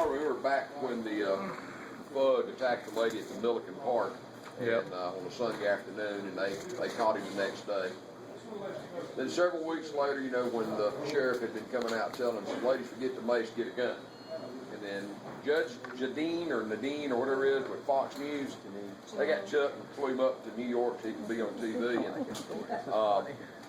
y'all remember back when the bug attacked the lady at the Milliken Park and, on a Sunday afternoon, and they caught him the next day. Then several weeks later, you know, when the sheriff had been coming out telling some ladies, forget the mace, get a gun. And then Judge Jadine or Nadine or whatever it is with Fox News, they got Chuck and flew him up to New York so he can be on TV. And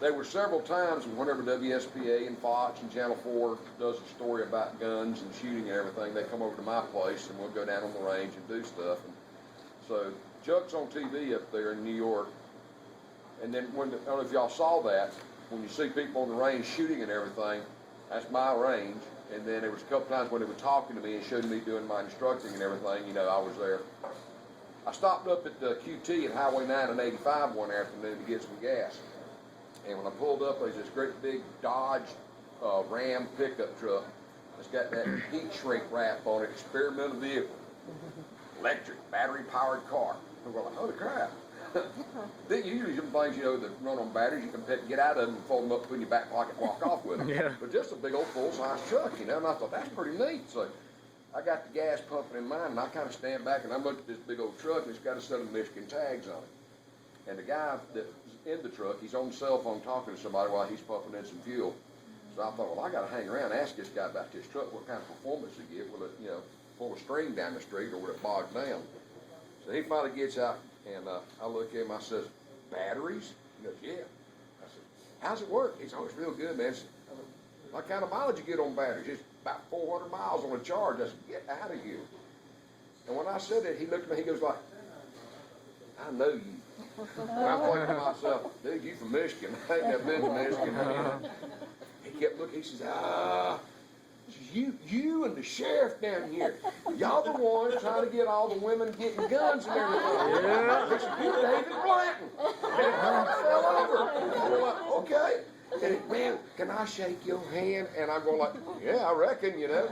there were several times whenever WSPA and Fox and Channel 4 does a story about guns and shooting and everything, they come over to my place and we'll go down on the range and do stuff. And so Chuck's on TV up there in New York. And then when I don't know if y'all saw that, when you see people on the range shooting and everything, that's my range. And then there was a couple times when they were talking to me and showing me doing my instructing and everything, you know, I was there. I stopped up at the QT at Highway 9 and 85 one afternoon to get some gas. And when I pulled up, there's this great big Dodge Ram pickup truck that's got that heat shrink wrap on it, experimental vehicle, electric, battery-powered car. And we're like, holy crap. Then usually some things, you know, that run on batteries, you can get out of them and fold them up, put in your back pocket, and walk off with them. Yeah. But just a big old full-size truck, you know, and I thought, that's pretty neat. So I got the gas pumping in mine, and I kind of stand back, and I look at this big old truck, and it's got a set of Michigan tags on it. And the guy that's in the truck, he's on the cell phone talking to somebody while he's pumping in some fuel. So I thought, well, I got to hang around and ask this guy about this truck, what kind of performance it get. Will it, you know, pull a string down the street, or will it bog down? So he finally gets out, and I look at him, I says, batteries? He goes, yeah. I said, how's it work? He said, oh, it's real good, man. I said, what kind of mileage you get on batteries? It's about 400 miles on a charge. I said, get out of here. And when I said that, he looked at me, he goes like, I know you. And I'm thinking to myself, dude, you from Michigan. I ain't never been to Michigan. He kept looking, he says, you and the sheriff down here, y'all the ones trying to get all the women getting guns and everything. Yeah. He said, you're David Blanton. And I fell over. And we're like, okay. And he, man, can I shake your hand? And I'm going like, yeah, I reckon, you know.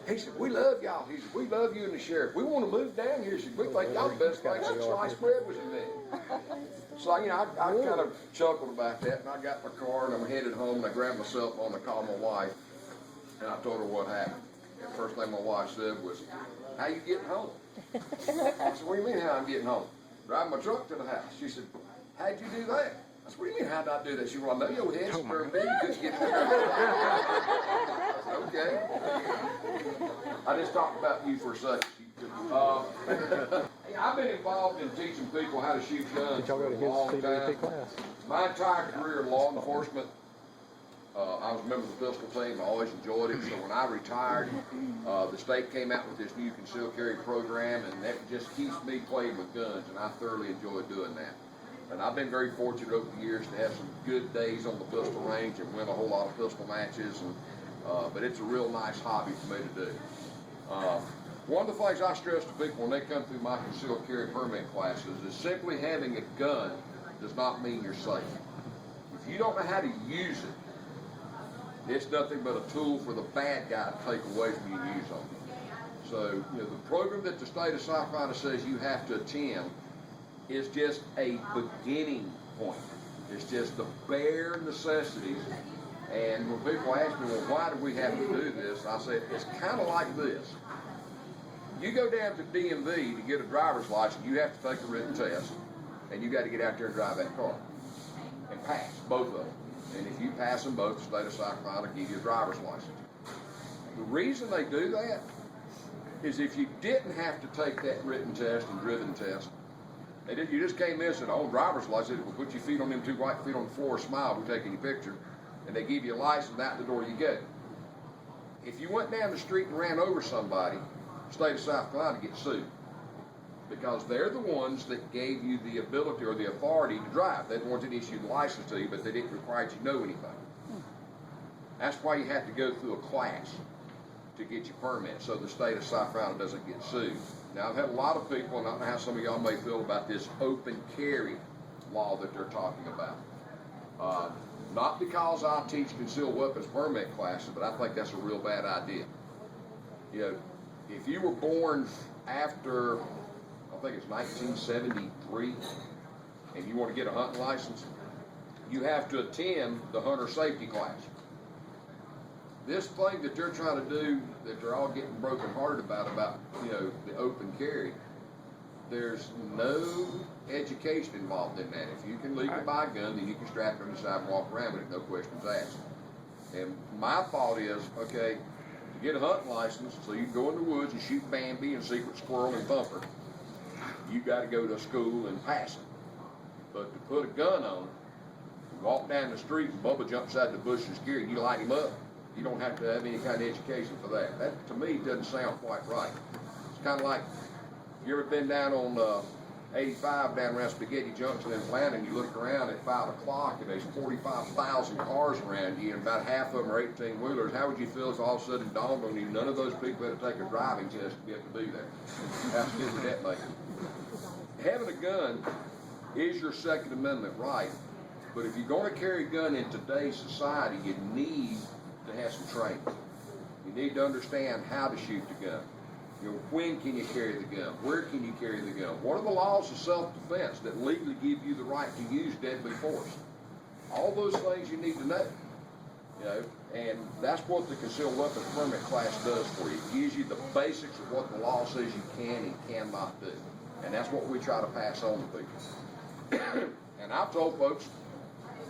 He said, we love y'all. He said, we love you and the sheriff. We want to move down here. He said, we think y'all the best thing since sliced bread was invented. So, you know, I kind of chuckled about that, and I got my car, and I'm headed home, and I grabbed my cell phone, and I called my wife, and I told her what happened. And the first thing my wife said was, how you getting home? I said, what do you mean how I'm getting home? Driving my truck to the house. She said, how'd you do that? I said, what do you mean, how'd I do that? She said, well, I know your head's turned big, you couldn't get there. Okay. I just talked about you for a second. I've been involved in teaching people how to shoot guns for a long time. My entire career in law enforcement, I was a member of the pistol team. I always enjoyed it. So when I retired, the state came out with this new concealed carry program, and that just keeps me playing with guns, and I thoroughly enjoy doing that. And I've been very fortunate over the years to have some good days on the pistol range and win a whole lot of pistol matches. And but it's a real nice hobby for me to do. One of the things I stress to people when they come through my concealed carry permit classes is simply having a gun does not mean you're safe. If you don't know how to use it, it's nothing but a tool for the bad guy to take away from you and use on you. So, you know, the program that the state of South Carolina says you have to attend is just a beginning point. It's just the bare necessities. And when people ask me, well, why do we have to do this? I say, it's kind of like this. You go down to DMV to get a driver's license, you have to take a written test, and you got to get out there and drive that car and pass both of them. And if you pass them both, the state of South Carolina will give you a driver's license. The reason they do that is if you didn't have to take that written test and driven test, you just came in and said, oh, driver's license, we'll put your feet on them two white feet on the floor, smile, we'll take any picture, and they give you a license, out the door you go. If you went down the street and ran over somebody, the state of South Carolina gets sued because they're the ones that gave you the ability or the authority to drive. They're the ones that issued the license to you, but they didn't require you to know anything. That's why you have to go through a class to get your permit, so the state of South Carolina doesn't get sued. Now, I've had a lot of people, and I don't know how some of y'all may feel about this open carry law that they're talking about. Not because I teach concealed weapons permit classes, but I think that's a real bad idea. You know, if you were born after, I think it's 1973, and you want to get a hunting license, you have to attend the hunter safety class. this thing that they're trying to do, that they're all getting brokenhearted about, you know, the open carry, there's no education involved in that. If you can legally buy a gun, then you can strap it on the side and walk around with it, no questions asked. And my thought is, okay, to get a hunting license, so you can go in the woods and shoot Bambi and secret squirrel and thumper, you got to go to school and pass it. But to put a gun on it, walk down the street and Bubba jumps out the bush and scared, and you light him up, you don't have to have any kind of education for that. That, to me, doesn't sound quite right. It's kind of like, you ever been down on 85 down around Spaghetti Junction in Atlanta, and you look around at 5 o'clock and there's 45,000 cars around you and about half of them are 18-wheelers. How would you feel if all of a sudden dawned on you none of those people had to take a driving test to get to be there? How stupid would that make it? Having a gun is your Second Amendment right, but if you're going to carry a gun in today's society, you need to have some training. You need to understand how to shoot the gun. You know, when can you carry the gun? Where can you carry the gun? What are the laws of self-defense that legally give you the right to use deadly force? All those things you need to know. You know, and that's what the concealed weapons permit class does for you. It gives you the basics of what the law says you can and cannot do. And that's what we try to pass on to people. And I've told folks,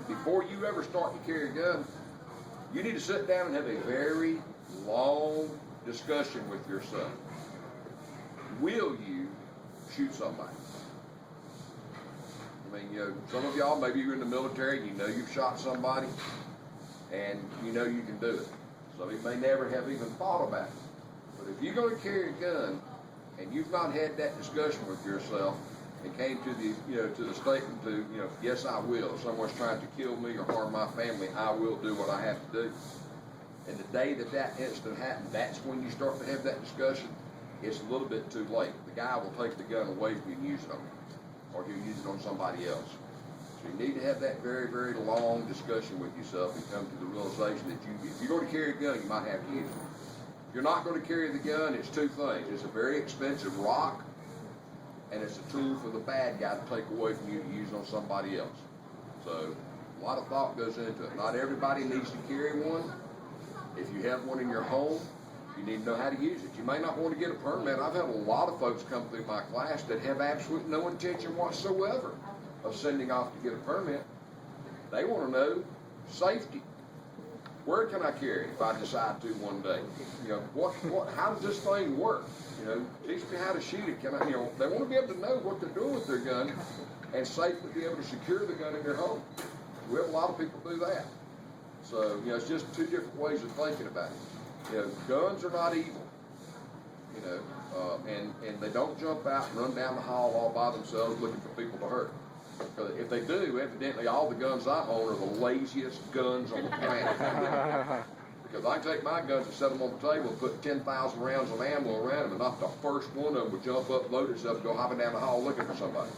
before you ever start to carry a gun, you need to sit down and have a very long discussion with yourself. Will you shoot somebody? I mean, you know, some of y'all, maybe you're in the military and you know you've shot somebody and you know you can do it. So you may never have even thought about it. But if you're going to carry a gun and you've not had that discussion with yourself and came to the, you know, to the statement to, you know, yes, I will. If someone's trying to kill me or harm my family, I will do what I have to do. And the day that that incident happened, that's when you start to have that discussion. It's a little bit too late. The guy will take the gun away from you and use it on you, or he'll use it on somebody else. So you need to have that very, very long discussion with yourself and come to the realization that if you're going to carry a gun, you might have to use it. If you're not going to carry the gun, it's two things. It's a very expensive rock, and it's a tool for the bad guy to take away from you to use on somebody else. So a lot of thought goes into it. Not everybody needs to carry one. If you have one in your home, you need to know how to use it. You may not want to get a permit. I've had a lot of folks come through my class that have absolutely no intention whatsoever of sending off to get a permit. They want to know safety. Where can I carry it if I decide to one day? You know, how does this thing work? You know, teach me how to shoot it. Can I, you know, they want to be able to know what they're doing with their gun and safely be able to secure the gun in their home. We have a lot of people do that. So, you know, it's just two different ways of thinking about it. You know, guns are not evil, you know, and they don't jump out and run down the hall all by themselves looking for people to hurt. Because if they do, evidently all the guns I own are the laziest guns on the planet. Because I can take my guns and set them on the table and put 10,000 rounds of ammo around them, and not the first one of them would jump up, load itself, and go hopping down the hall looking for somebody.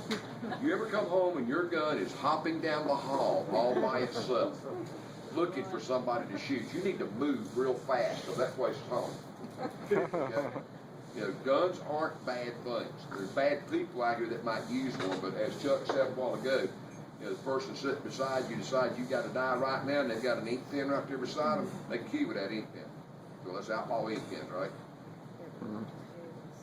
You ever come home and your gun is hopping down the hall all by itself, looking for somebody to shoot? You need to move real fast, because that place is home. Okay? You know, guns aren't bad things. There's bad people out here that might use one, but as Chuck said a while ago, you know, the person sitting beside you decides you got to die right now, and they've got an ink pen right there beside them, they can kill you with that ink pen. So let's outlaw ink pens, right?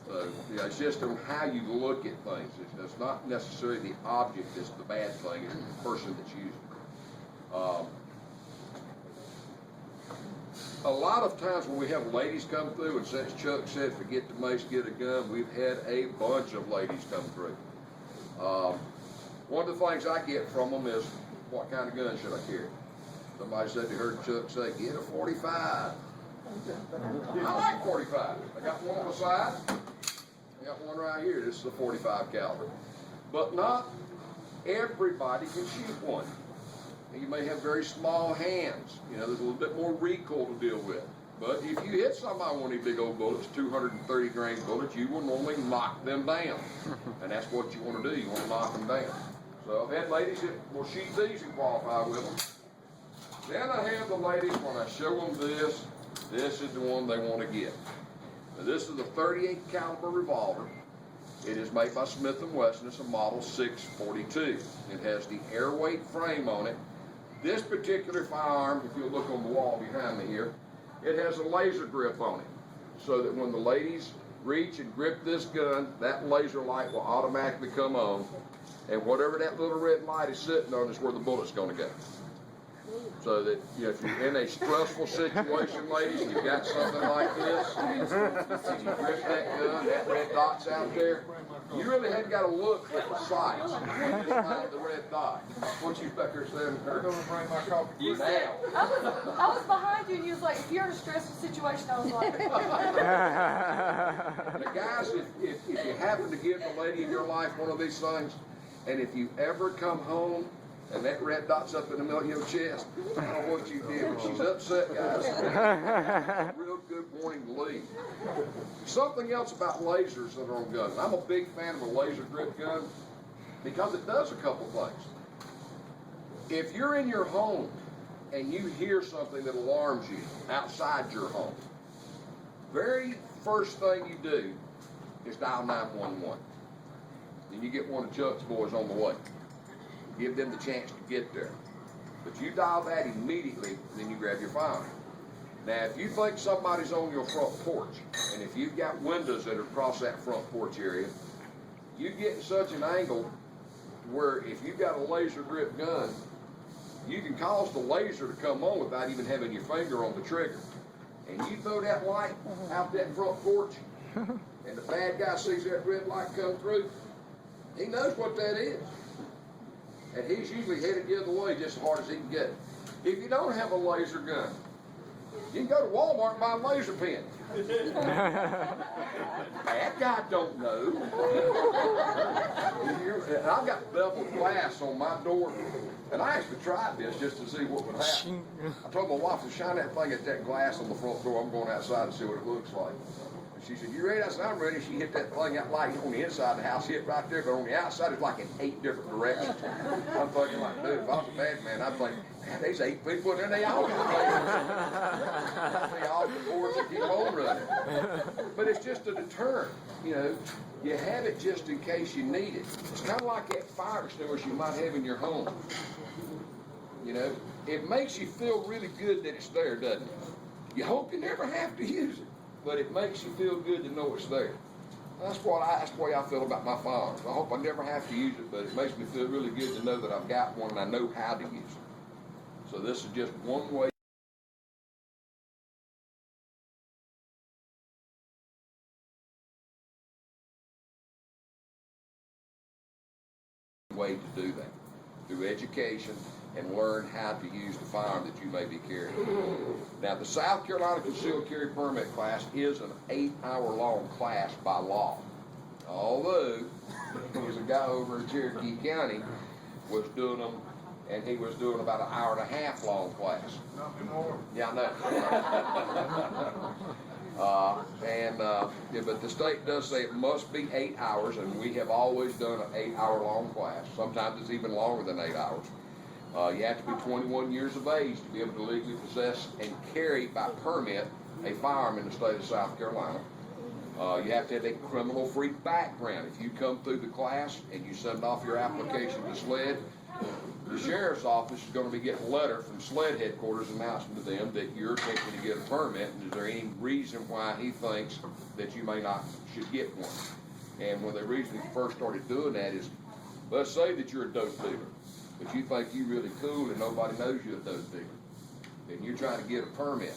So, yeah, it's just on how you look at things. It's not necessarily the object that's the bad thing, it's the person that's using it. A lot of times when we have ladies come through, and since Chuck said forget the mace, get a gun, we've had a bunch of ladies come through. One of the things I get from them is, what kind of gun should I carry? Somebody said they heard Chuck say, get a 45. I like 45. I got one on the side. I got one right here. This is a 45 caliber. But not everybody can shoot one. You may have very small hands. You know, there's a little bit more recoil to deal with. But if you hit somebody with one of these big old bullets, 230 grain bullets, you will normally knock them down. And that's what you want to do. You want to knock them down. So I've had ladies that will shoot these and qualify with them. Then I have the ladies, when I show them this, this is the one they want to get. Now, this is a 38 caliber revolver. It is made by Smith & Wesson. It's a model 642. It has the airweight frame on it. This particular firearm, if you'll look on the wall behind me here, It has a laser grip on it, so that when the ladies reach and grip this gun, that laser light will automatically come on, and whatever that little red light is sitting on is where the bullet's going to go. So that, you know, if you're in a stressful situation, ladies, and you've got something like this, and you grip that gun, that red dot's out there, you really hadn't got to look at the sights. You just find the red dot. What you fuckers saying? I'm going to bring my coffee now. I was behind you, and you was like, if you're in a stressful situation, I was like. Now, guys, if you happen to give the lady in your life one of these things, and if you ever come home and that red dot's up in the middle of your chest, I don't know what you did, but she's upset, guys. A real good warning to leave. Something else about lasers that are on guns. I'm a big fan of a laser grip gun because it does a couple things. If you're in your home and you hear something that alarms you outside your home, very first thing you do is dial 911. Then you get one of Chuck's boys on the way. Give them the chance to get there. But you dial that immediately, and then you grab your phone. Now, if you think somebody's on your front porch, and if you've got windows that are across that front porch area, you get in such an angle where if you've got a laser grip gun, you can cause the laser to come on without even having your finger on the trigger. And you throw that light out that front porch, and the bad guy sees that red light come through, he knows what that is. And he's usually headed the other way just as hard as he can get. If you don't have a laser gun, you can go to Walmart and buy a laser pen. That guy don't know. And I've got beveled glass on my door, and I actually tried this just to see what would happen. I told my wife to shine that thing at that glass on the front door. I'm going outside to see what it looks like. She said, "You ready?" I said, "I'm ready." She hit that thing, that light on the inside of the house, hit right there, but on the outside it's like in 8 different directions. I'm thinking like, dude, if I was a bad man, I'd think, man, there's 8 people in there, they all get they all get boards and keep on running. But it's just a deterrent, you know. You have it just in case you need it. It's kind of like that fire extinguisher you might have in your home. You know, it makes you feel really good that it's there, doesn't it? You hope you never have to use it, but it makes you feel good to know it's there. That's the way I feel about my firearms. I hope I never have to use it, but it makes me feel really good to know that I've got one and I know how to use it. So this is just one way to do that, through education and learn how to use the firearm that you may be carrying. Now, the South Carolina Concealed Carry Permit class is an 8-hour-long class by law. Although, there's a guy over in Cherokee County was doing them, and he was doing about an 1.5 hour long class. Not anymore. Yeah, I know. But the state does say it must be 8 hours, and we have always done an 8-hour-long class. Sometimes it's even longer than 8 hours. You have to be 21 years of age to be able to legally possess and carry by permit a firearm in the state of South Carolina. You have to have a criminal-free background. If you come through the class and you send off your application to SLED, the sheriff's office is going to be getting a letter from SLED headquarters announcing to them that you're attempting to get a permit, and is there any reason why he thinks that you may not should get one. And when the reason he first started doing that is, let's say that you're a dope dealer, but you think you're really cool and nobody knows you're a dope dealer. Then you're trying to get a permit.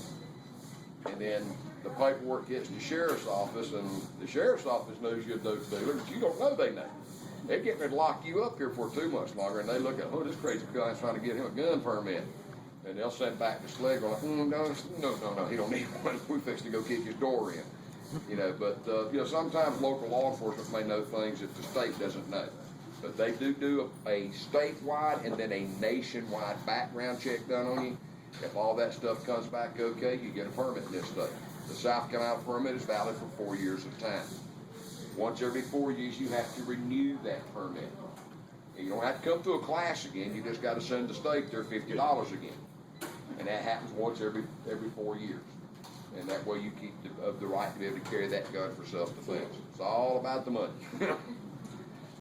And then the paperwork gets to the sheriff's office, and the sheriff's office knows you're a dope dealer, but you don't know they know. They're getting ready to lock you up here for 2 months longer, and they look at, oh, this crazy guy's trying to get him a gun permit. And they'll send back to SLED going, no, he don't need one. We fixed to go kick his door in. You know, but, sometimes local law enforcement may know things that the state doesn't know. But they do a statewide and then a nationwide background check done on you. If all that stuff comes back okay, you get a permit in this state. The South Carolina permit is valid for 4 years of time. Once every 4 years, you have to renew that permit. And you don't have to come through a class again. You just got to send the state their $50 again. And that happens once every 4 years. And that way you keep the right to be able to carry that gun for self-defense. It's all about the money.